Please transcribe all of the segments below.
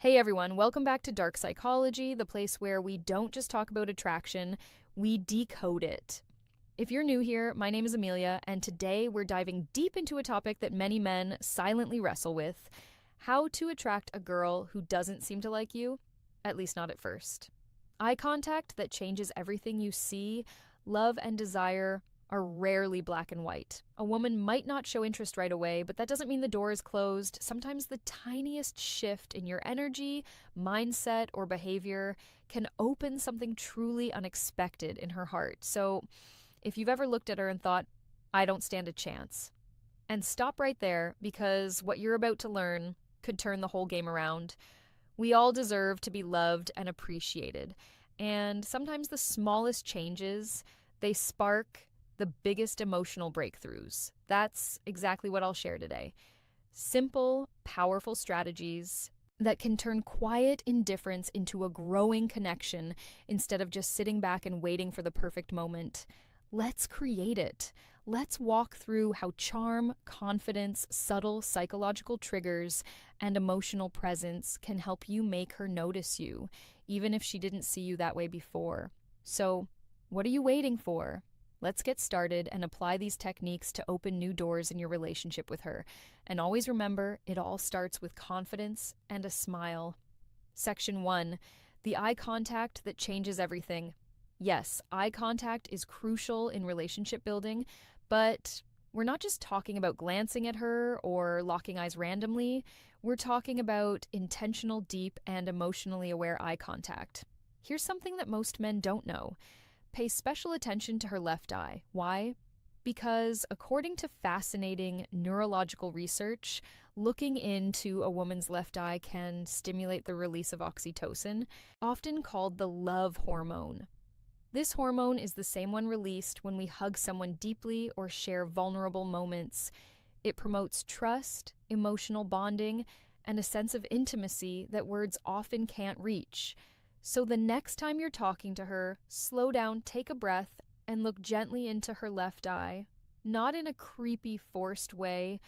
Hey everyone, welcome back to Dark Psychology, the place where we don't just talk about attraction, we decode it. If you're new here, my name is Amelia, and today we're diving deep into a topic that many men silently wrestle with: how to attract a girl who doesn't seem to like you, at least not at first. Eye contact that changes everything you see, love, and desire are rarely black and white. A woman might not show interest right away, but that doesn't mean the door is closed. Sometimes the tiniest shift in your energy, mindset, or behavior can open something truly unexpected in her heart. So if you've ever looked at her and thought, I don't stand a chance, and stop right there, because what you're about to learn could turn the whole game around. We all deserve to be loved and appreciated. And sometimes the smallest changes, they spark the biggest emotional breakthroughs. That's exactly what I'll share today. Simple, powerful strategies that can turn quiet indifference into a growing connection instead of just sitting back and waiting for the perfect moment. Let's create it. Let's walk through how charm, confidence, subtle psychological triggers, and emotional presence can help you make her notice you, even if she didn't see you that way before. So, what are you waiting for? Let's get started and apply these techniques to open new doors in your relationship with her. And always remember, it all starts with confidence and a smile. Section 1. The eye contact that changes everything. Yes, eye contact is crucial in relationship building, but we're not just talking about glancing at her or locking eyes randomly. We're talking about intentional, deep, and emotionally aware eye contact. Here's something that most men don't know. Pay special attention to her left eye. Why? Because according to fascinating neurological research, looking into a woman's left eye can stimulate the release of oxytocin, often called the love hormone. This hormone is the same one released when we hug someone deeply or share vulnerable moments. It promotes trust, emotional bonding, and a sense of intimacy that words often can't reach. So the next time you're talking to her, slow down, take a breath, and look gently into her left eye. Not in a creepy, forced way,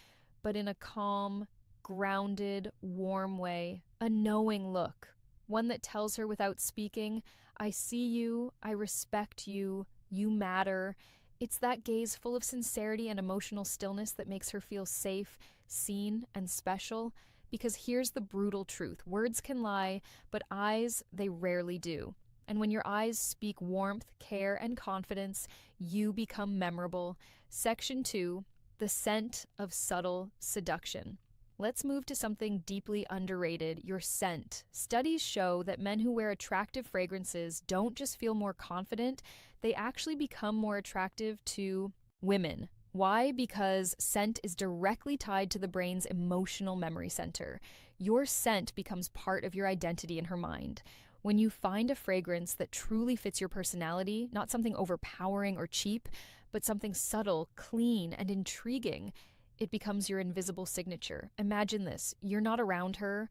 but in a calm, grounded, warm way. A knowing look. One that tells her without speaking, I see you, I respect you, you matter. It's that gaze full of sincerity and emotional stillness that makes her feel safe, seen, and special. Because here's the brutal truth. Words can lie, but eyes, they rarely do. And when your eyes speak warmth, care, and confidence, you become memorable. Section 2, the scent of subtle seduction. Let's move to something deeply underrated, your scent. Studies show that men who wear attractive fragrances don't just feel more confident, they actually become more attractive to women. Why? Because scent is directly tied to the brain's emotional memory center. Your scent becomes part of your identity in her mind. When you find a fragrance that truly fits your personality, not something overpowering or cheap, but something subtle, clean, and intriguing, it becomes your invisible signature. Imagine this. You're not around her,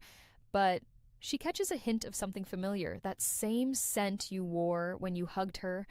but she catches a hint of something familiar, that same scent you wore when you hugged her.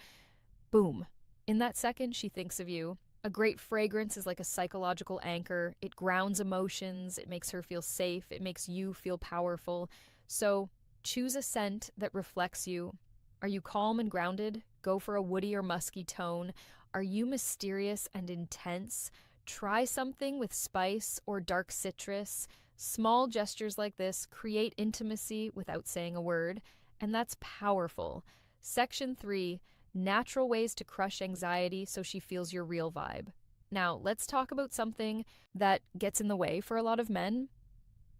Boom. In that second, she thinks of you. A great fragrance is like a psychological anchor. It grounds emotions, it makes her feel safe, it makes you feel powerful. So choose a scent that reflects you. Are you calm and grounded? Go for a woody or musky tone. Are you mysterious and intense? Try something with spice or dark citrus. Small gestures like this create intimacy without saying a word, and that's powerful. Section 3. Natural ways to crush anxiety so she feels your real vibe. Now, let's talk about something that gets in the way for a lot of men: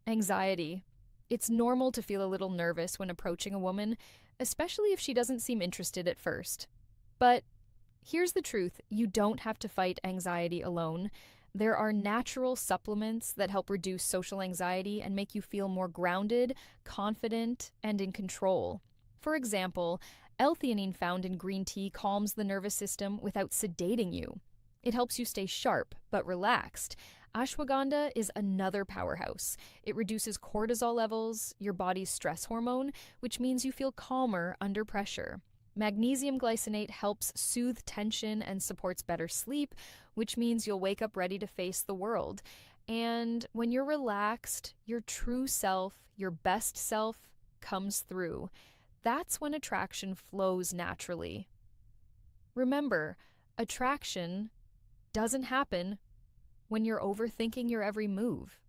anxiety. It's normal to feel a little nervous when approaching a woman, especially if she doesn't seem interested at first. But here's the truth: you don't have to fight anxiety alone. There are natural supplements that help reduce social anxiety and make you feel more grounded, confident, and in control. For example, L-theanine found in green tea calms the nervous system without sedating you. It helps you stay sharp but relaxed. Ashwagandha is another powerhouse. It reduces cortisol levels, your body's stress hormone, which means you feel calmer under pressure. Magnesium glycinate helps soothe tension and supports better sleep, which means you'll wake up ready to face the world. And when you're relaxed, your true self, your best self, comes through. That's when attraction flows naturally. Remember, attraction doesn't happen when you're overthinking your every move.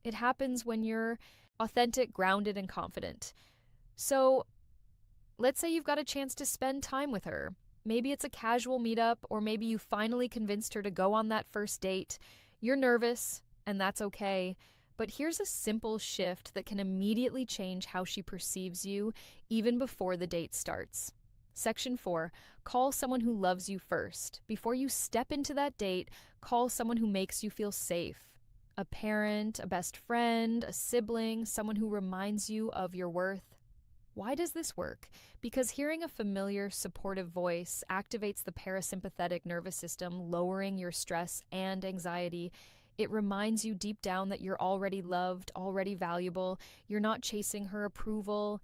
It happens when you're authentic, grounded, and confident. So, let's say you've got a chance to spend time with her. Maybe it's a casual meetup, or maybe you finally convinced her to go on that first date. You're nervous, and that's okay. But here's a simple shift that can immediately change how she perceives you, even before the date starts. Section 4, call someone who loves you first. Before you step into that date, call someone who makes you feel safe. A parent, a best friend, a sibling, someone who reminds you of your worth. Why does this work? Because hearing a familiar, supportive voice activates the parasympathetic nervous system, lowering your stress and anxiety. It reminds you deep down that you're already loved, already valuable. You're not chasing her approval.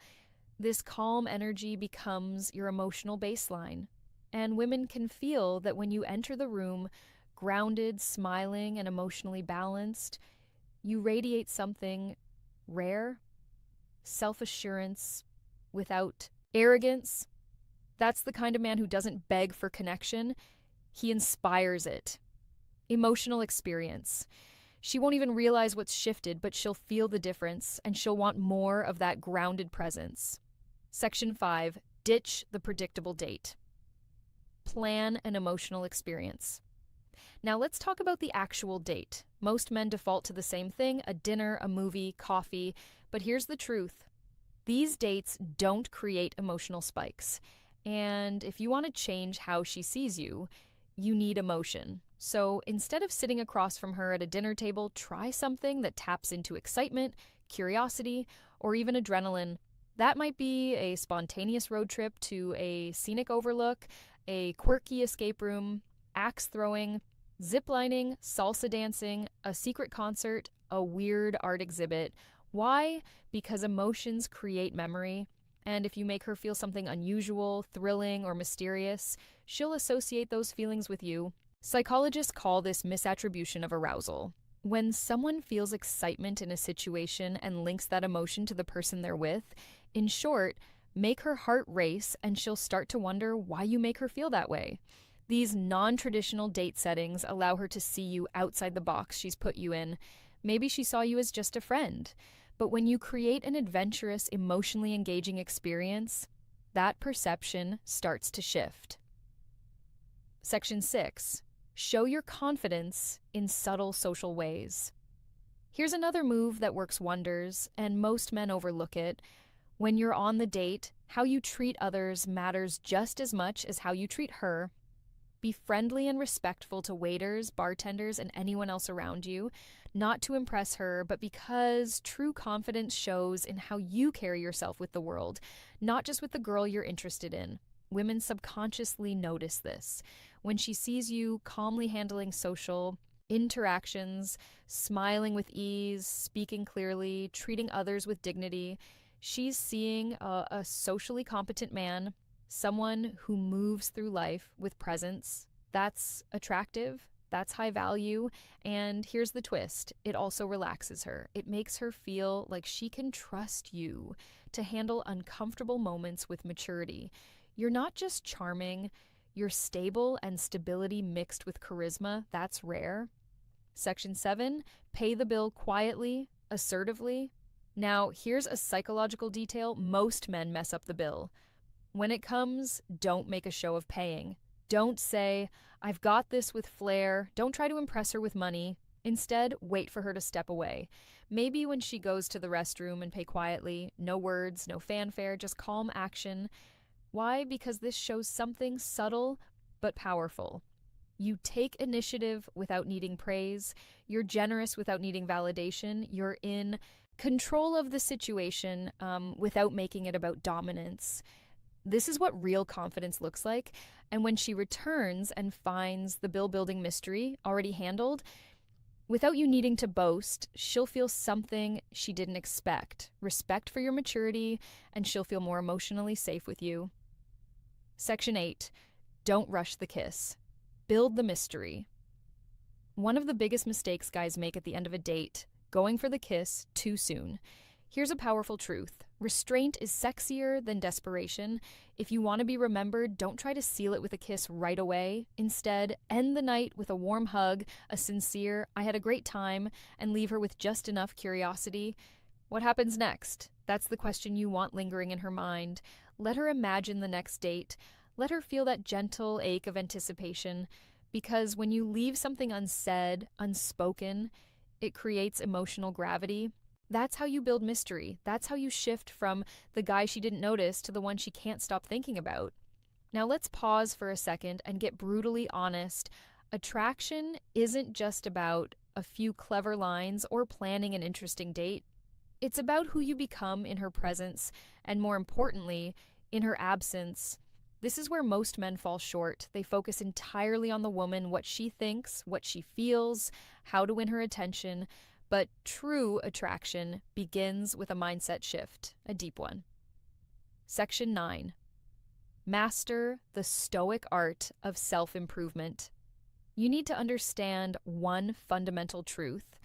This calm energy becomes your emotional baseline. And women can feel that when you enter the room, grounded, smiling, and emotionally balanced, you radiate something rare, self-assurance, without arrogance. That's the kind of man who doesn't beg for connection. He inspires it. Emotional experience. She won't even realize what's shifted, but she'll feel the difference, and she'll want more of that grounded presence. Section 5, ditch the predictable date. Plan an emotional experience. Now let's talk about the actual date. Most men default to the same thing, a dinner, a movie, coffee, but here's the truth. These dates don't create emotional spikes. And if you want to change how she sees you, you need emotion. So instead of sitting across from her at a dinner table, try something that taps into excitement, curiosity, or even adrenaline. That might be a spontaneous road trip to a scenic overlook, a quirky escape room, axe throwing, ziplining, salsa dancing, a secret concert, a weird art exhibit. Why? Because emotions create memory, and if you make her feel something unusual, thrilling, or mysterious, she'll associate those feelings with you. Psychologists call this misattribution of arousal. When someone feels excitement in a situation and links that emotion to the person they're with, in short, make her heart race and she'll start to wonder why you make her feel that way. These non-traditional date settings allow her to see you outside the box she's put you in. Maybe she saw you as just a friend. But when you create an adventurous, emotionally engaging experience, that perception starts to shift. Section 6. Show your confidence in subtle social ways. Here's another move that works wonders, and most men overlook it. When you're on the date, how you treat others matters just as much as how you treat her. Be friendly and respectful to waiters, bartenders, and anyone else around you, not to impress her, but because true confidence shows in how you carry yourself with the world, not just with the girl you're interested in. Women subconsciously notice this. When she sees you calmly handling social interactions, smiling with ease, speaking clearly, treating others with dignity, she's seeing a socially competent man, someone who moves through life with presence. That's attractive, that's high value, and here's the twist. It also relaxes her. It makes her feel like she can trust you to handle uncomfortable moments with maturity. You're not just charming, you're stable, and stability mixed with charisma. That's rare. Section 7, pay the bill quietly, assertively. Now, here's a psychological detail. Most men mess up the bill. When it comes, don't make a show of paying. Don't say, I've got this with flair. Don't try to impress her with money. Instead, wait for her to step away. Maybe when she goes to the restroom and pay quietly, no words, no fanfare, just calm action. Why? Because this shows something subtle but powerful. You take initiative without needing praise. You're generous without needing validation. You're in control of the situation without making it about dominance. This is what real confidence looks like. And when she returns and finds the bill-building mystery already handled, without you needing to boast, she'll feel something she didn't expect. Respect for your maturity, and she'll feel more emotionally safe with you. Section 8. Don't rush the kiss. Build the mystery. One of the biggest mistakes guys make at the end of a date, going for the kiss too soon. Here's a powerful truth. Restraint is sexier than desperation. If you want to be remembered, don't try to seal it with a kiss right away. Instead, end the night with a warm hug, a sincere, "I had a great time," and leave her with just enough curiosity. What happens next? That's the question you want lingering in her mind. Let her imagine the next date. Let her feel that gentle ache of anticipation. Because when you leave something unsaid, unspoken, it creates emotional gravity. That's how you build mystery. That's how you shift from the guy she didn't notice to the one she can't stop thinking about. Now let's pause for a second and get brutally honest. Attraction isn't just about a few clever lines or planning an interesting date. It's about who you become in her presence, and more importantly, in her absence. This is where most men fall short. They focus entirely on the woman, what she thinks, what she feels, how to win her attention. But true attraction begins with a mindset shift, a deep one. Section 9. Master the stoic art of self-improvement. You need to understand one fundamental truth.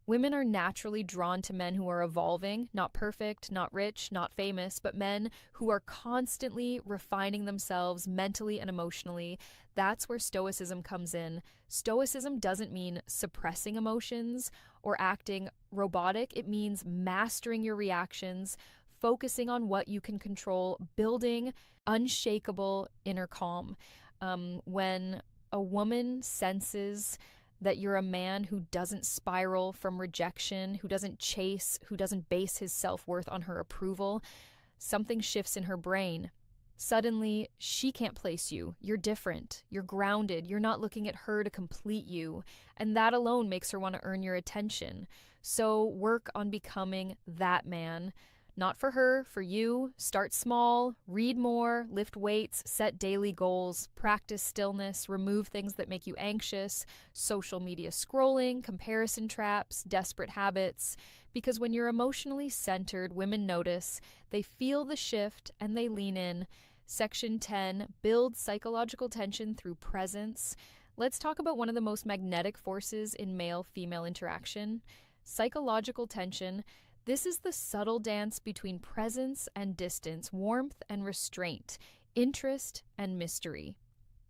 Women are naturally drawn to men who are evolving, not perfect, not rich, not famous, but men who are constantly refining themselves mentally and emotionally. That's where stoicism comes in. Stoicism doesn't mean suppressing emotions or acting robotic. It means mastering your reactions, focusing on what you can control, building unshakable inner calm. When a woman senses that you're a man who doesn't spiral from rejection, who doesn't chase, who doesn't base his self-worth on her approval, something shifts in her brain. Suddenly, she can't place you. You're different. You're grounded. You're not looking at her to complete you. And that alone makes her want to earn your attention. So work on becoming that man. Not for her, for you. Start small, read more, lift weights, set daily goals, practice stillness, remove things that make you anxious, social media scrolling, comparison traps, desperate habits. Because when you're emotionally centered, women notice, they feel the shift, and they lean in. Section 10, build psychological tension through presence. Let's talk about one of the most magnetic forces in male-female interaction, psychological tension. This is the subtle dance between presence and distance, warmth and restraint, interest and mystery.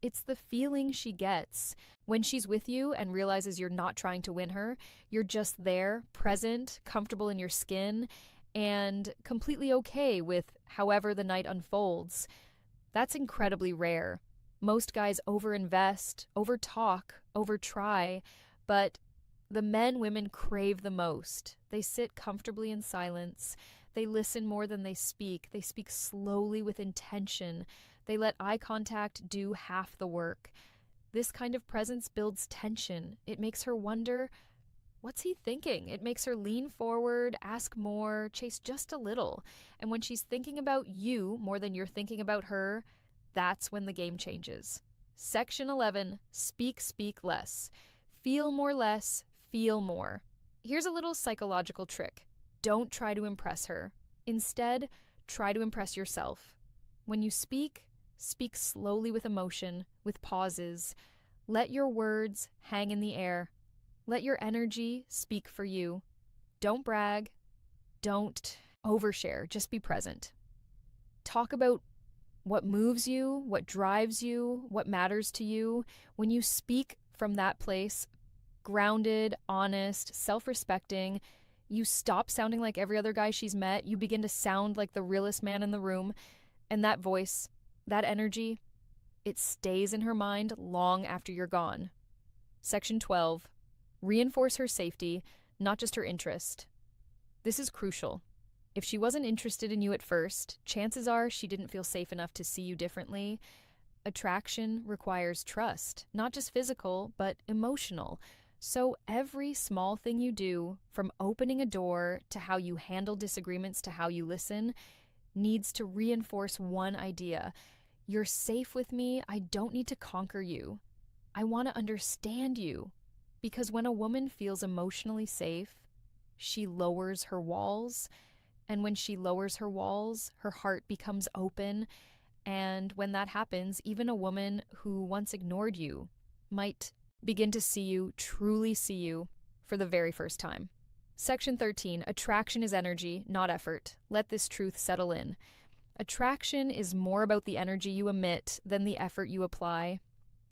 It's the feeling she gets when she's with you and realizes you're not trying to win her. You're just there, present, comfortable in your skin, and completely okay with however the night unfolds. That's incredibly rare. Most guys overinvest, overtalk, overtry, but the men women crave the most. They sit comfortably in silence. They listen more than they speak. They speak slowly with intention. They let eye contact do half the work. This kind of presence builds tension. It makes her wonder, what's he thinking? It makes her lean forward, ask more, chase just a little. And when she's thinking about you more than you're thinking about her, that's when the game changes. Section 11, speak less. Feel more less, feel more. Here's a little psychological trick. Don't try to impress her. Instead, try to impress yourself. When you speak slowly with emotion, with pauses. Let your words hang in the air. Let your energy speak for you. Don't brag. Don't overshare. Just be present. Talk about what moves you, what drives you, what matters to you. When you speak from that place, grounded, honest, self-respecting, you stop sounding like every other guy she's met. You begin to sound like the realest man in the room. And that voice, that energy, it stays in her mind long after you're gone. Section 12. Reinforce her safety, not just her interest. This is crucial. If she wasn't interested in you at first, chances are she didn't feel safe enough to see you differently. Attraction requires trust, not just physical, but emotional. So every small thing you do, from opening a door to how you handle disagreements to how you listen, needs to reinforce one idea. You're safe with me. I don't need to conquer you. I want to understand you. Because when a woman feels emotionally safe, she lowers her walls. And when she lowers her walls, her heart becomes open. And when that happens, even a woman who once ignored you might begin to see you, truly see you, for the very first time. Section 13, attraction is energy, not effort. Let this truth settle in. Attraction is more about the energy you emit than the effort you apply.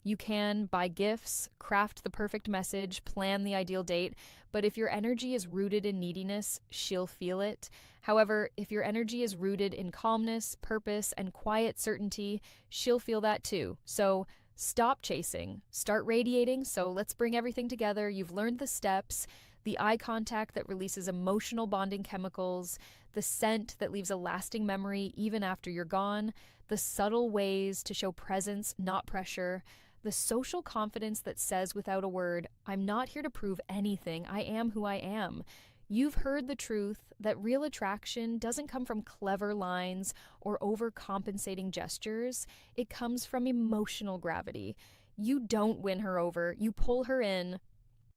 You can buy gifts, craft the perfect message, plan the ideal date, but if your energy is rooted in neediness, she'll feel it. However, if your energy is rooted in calmness, purpose, and quiet certainty, she'll feel that too. So stop chasing, start radiating. So let's bring everything together. You've learned the steps, the eye contact that releases emotional bonding chemicals, the scent that leaves a lasting memory even after you're gone, the subtle ways to show presence, not pressure, the social confidence that says without a word, I'm not here to prove anything, I am who I am. You've heard the truth that real attraction doesn't come from clever lines or overcompensating gestures. It comes from emotional gravity. You don't win her over, you pull her in.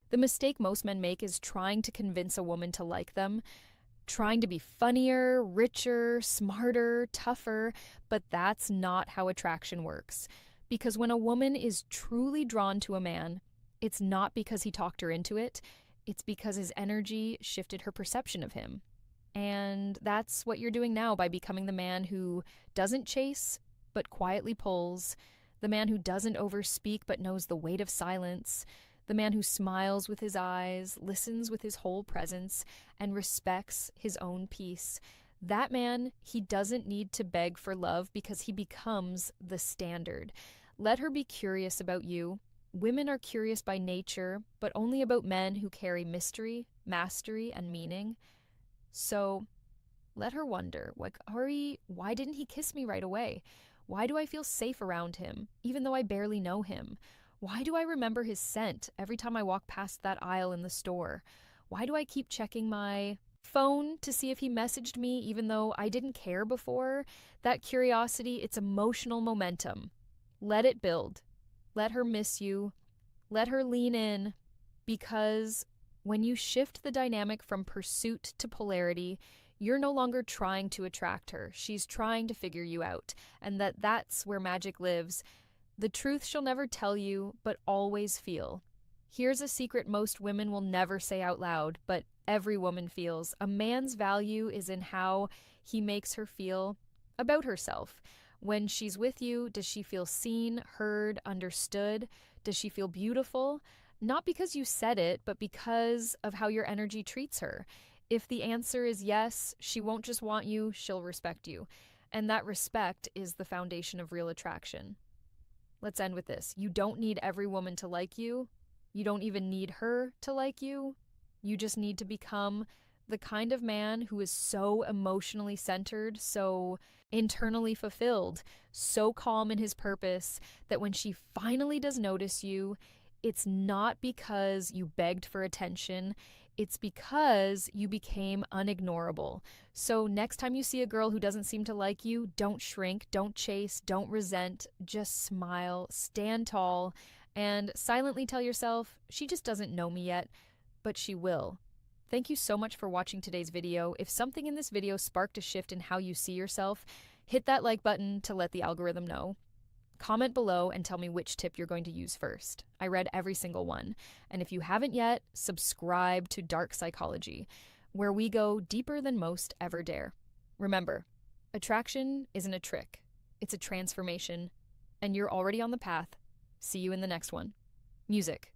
The mistake most men make is trying to convince a woman to like them, trying to be funnier, richer, smarter, tougher, but that's not how attraction works. Because when a woman is truly drawn to a man, it's not because he talked her into it, it's because his energy shifted her perception of him. And that's what you're doing now by becoming the man who doesn't chase, but quietly pulls, the man who doesn't overspeak, but knows the weight of silence, the man who smiles with his eyes, listens with his whole presence, and respects his own peace. That man, he doesn't need to beg for love because he becomes the standard. Let her be curious about you. Women are curious by nature, but only about men who carry mystery, mastery, and meaning. So let her wonder, like, Ari, why didn't he kiss me right away? Why do I feel safe around him, even though I barely know him? Why do I remember his scent every time I walk past that aisle in the store? Why do I keep checking my phone to see if he messaged me even though I didn't care before? That curiosity, it's emotional momentum. Let it build. Let her miss you. Let her lean in. Because when you shift the dynamic from pursuit to polarity, you're no longer trying to attract her. She's trying to figure you out. And that's where magic lives. The truth she'll never tell you, but always feel. Here's a secret most women will never say out loud, but every woman feels. A man's value is in how he makes her feel about herself. When she's with you, does she feel seen, heard, understood? Does she feel beautiful? Not because you said it, but because of how your energy treats her. If the answer is yes, she won't just want you, she'll respect you. And that respect is the foundation of real attraction. Let's end with this. You don't need every woman to like you. You don't even need her to like you. You just need to become the kind of man who is so emotionally centered, so internally fulfilled, so calm in his purpose that when she finally does notice you, it's not because you begged for attention, it's because you became unignorable. So next time you see a girl who doesn't seem to like you, don't shrink, don't chase, don't resent, just smile, stand tall, and silently tell yourself, she just doesn't know me yet, but she will. Thank you so much for watching today's video. If something in this video sparked a shift in how you see yourself, hit that like button to let the algorithm know. Comment below and tell me which tip you're going to use first. I read every single one. And if you haven't yet, subscribe to Dark Psychology, where we go deeper than most ever dare. Remember, attraction isn't a trick. It's a transformation. And you're already on the path. See you in the next one. Music.